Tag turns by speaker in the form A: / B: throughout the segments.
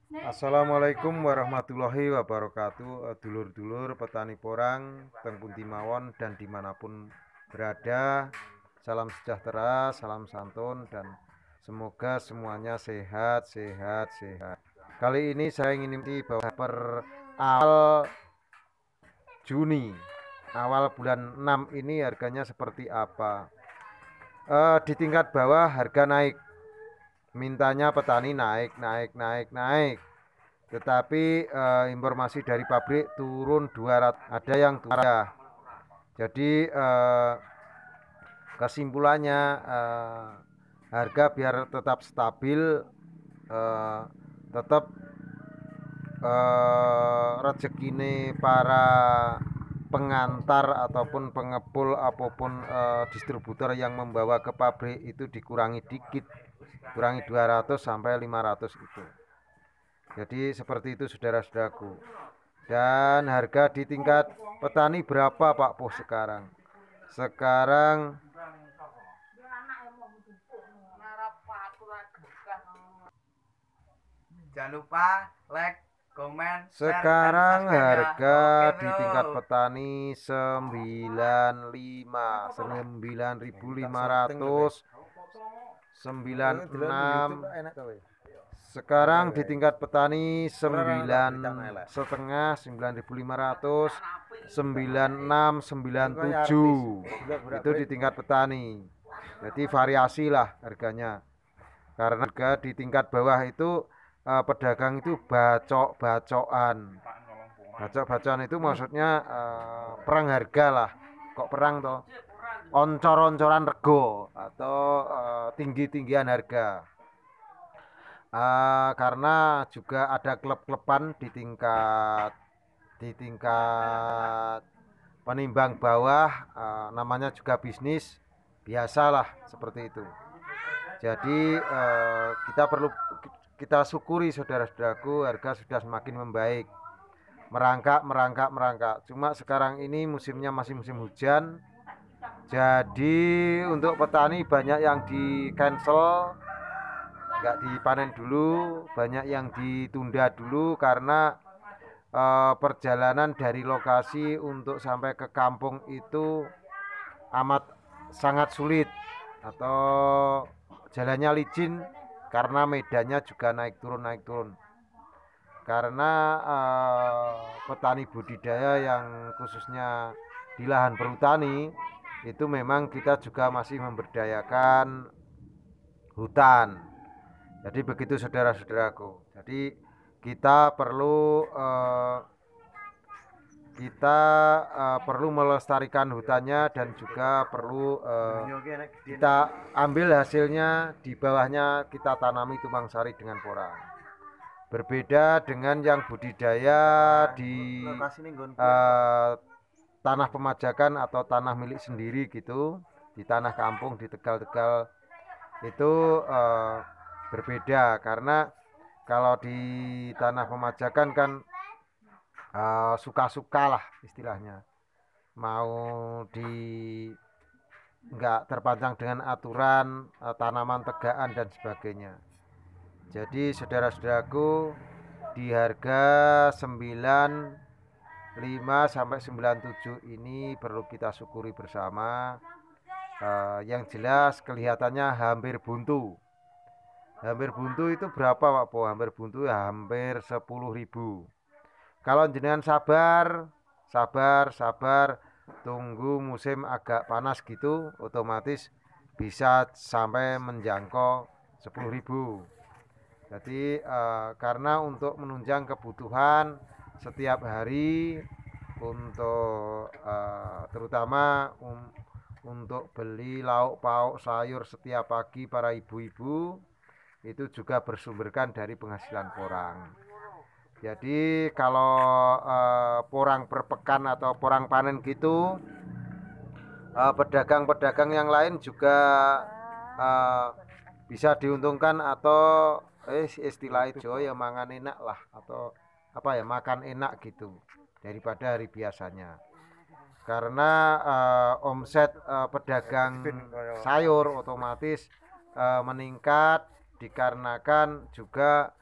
A: Assalamualaikum warahmatullahi wabarakatuh. Dulur-dulur petani porang teng pundi mawon dan dimanapun berada, salam sejahtera, salam santun, dan semoga semuanya sehat, sehat, sehat. Kali ini saya ingin inti bahwa per awal Juni, awal bulan 6 ini harganya seperti apa. Di tingkat bawah harga naik, mintanya petani naik, naik, naik, naik. Tetapi informasi dari pabrik turun 200, ada yang turun. Jadi kesimpulannya, harga biar tetap stabil, eh, tetap rezekine para pengantar ataupun pengepul apapun distributor yang membawa ke pabrik itu dikurangi dikit, kurangi 200 sampai 500 itu. Jadi seperti itu saudara-saudaraku. Dan harga di tingkat petani berapa Pak Poh sekarang? Sekarang
B: Jangan lupa like, komen, share, dan
A: sekarang
B: subscribe ya.
A: harga
B: Oke
A: di
B: bro.
A: tingkat petani 95, 9.500, 96. Sekarang di tingkat petani 9 setengah, 9.500, 96, 97. Itu di tingkat petani. Jadi variasi lah harganya. Karena harga di tingkat bawah itu pedagang itu bacok-bacokan. Bacok-bacokan itu maksudnya perang harga lah. Kok perang toh? Oncor-oncoran rego atau tinggi-tinggian harga. Karena juga ada klub-kluban di tingkat penimbang bawah, namanya juga bisnis, biasalah seperti itu. Jadi kita syukuri saudara-saudaraku, harga sudah semakin membaik, merangkak, merangkak, merangkak. Cuma sekarang ini musimnya masih musim hujan, jadi untuk petani banyak yang di cancel, nggak dipanen dulu, banyak yang ditunda dulu karena perjalanan dari lokasi untuk sampai ke kampung itu amat sangat sulit atau jalannya licin karena medannya juga naik turun karena petani budidaya yang khususnya di lahan perhutani itu memang kita juga masih memberdayakan hutan. Jadi begitu saudara-saudaraku. Jadi kita perlu melestarikan hutannya dan juga perlu kita ambil hasilnya, di bawahnya kita tanami tumpang sari dengan porang. Berbeda dengan yang budidaya di tanah pemajakan atau tanah milik sendiri gitu, di tanah kampung di Tegal-Tegal itu berbeda karena kalau di tanah pemajakan kan suka-suka lah istilahnya, mau di nggak terpancang dengan aturan tanaman tegaan dan sebagainya. Jadi saudara-saudaraku, di harga 95 sampai 97 ini perlu kita syukuri bersama. Yang jelas kelihatannya hampir buntu. Hampir buntu itu berapa Pak Po? Hampir buntu ya hampir 10.000. Kalau jenengan sabar, sabar, sabar, tunggu musim agak panas gitu, otomatis bisa sampai menjangkau 10.000. Jadi karena untuk menunjang kebutuhan setiap hari untuk terutama untuk beli lauk pauk sayur setiap pagi para ibu-ibu itu juga bersumberkan dari penghasilan porang. Jadi kalau porang per pekan atau porang panen gitu, pedagang-pedagang yang lain juga uh, bisa diuntungkan atau istilah itu ya mangan enak lah atau apa ya makan enak gitu daripada hari biasanya. Karena omset pedagang sayur otomatis meningkat dikarenakan juga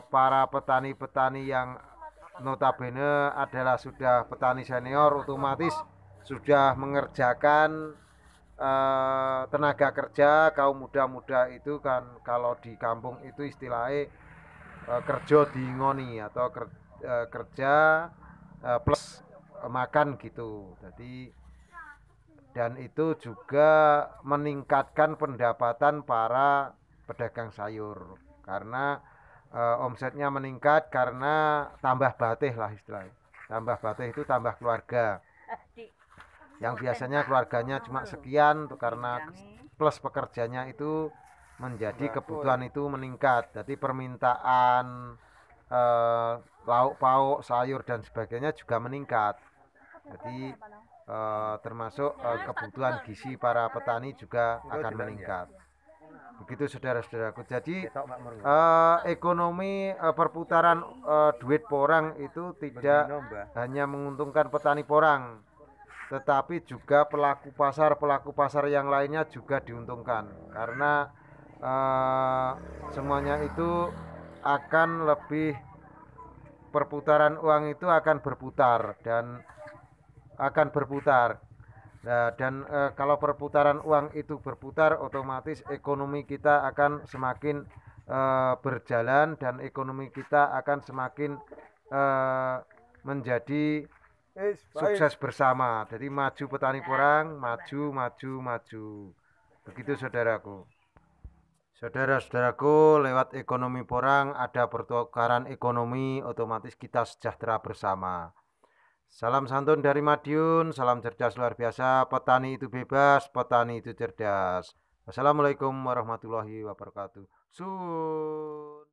A: para petani-petani yang notabene adalah sudah petani senior, otomatis sudah mengerjakan tenaga kerja. Kaum muda-muda itu kan kalau di kampung itu istilahnya kerja dingoni atau kerja plus makan gitu. Jadi dan itu juga meningkatkan pendapatan para pedagang sayur karena omsetnya meningkat karena tambah batih lah istilahnya. Tambah batih itu tambah keluarga. Yang biasanya keluarganya cuma sekian tuh, karena plus pekerjanya itu menjadi kebutuhan itu meningkat. Jadi permintaan lauk pauk, sayur dan sebagainya juga meningkat. Jadi termasuk kebutuhan gizi para petani juga akan meningkat. Begitu saudara-saudaraku. Jadi ekonomi perputaran duit porang itu tidak hanya menguntungkan petani porang, tetapi juga pelaku pasar yang lainnya juga diuntungkan karena semuanya itu akan lebih, perputaran uang itu akan berputar dan akan berputar. Nah, dan kalau perputaran uang itu berputar, otomatis ekonomi kita akan semakin berjalan dan ekonomi kita akan semakin menjadi sukses bersama. Jadi maju petani porang, maju, maju, maju. Begitu saudaraku. Saudara-saudaraku, lewat ekonomi porang ada pertukaran ekonomi, otomatis kita sejahtera bersama. Salam santun dari Madiun, salam cerdas luar biasa, petani itu bebas, petani itu cerdas. Wassalamualaikum warahmatullahi wabarakatuh. Sun.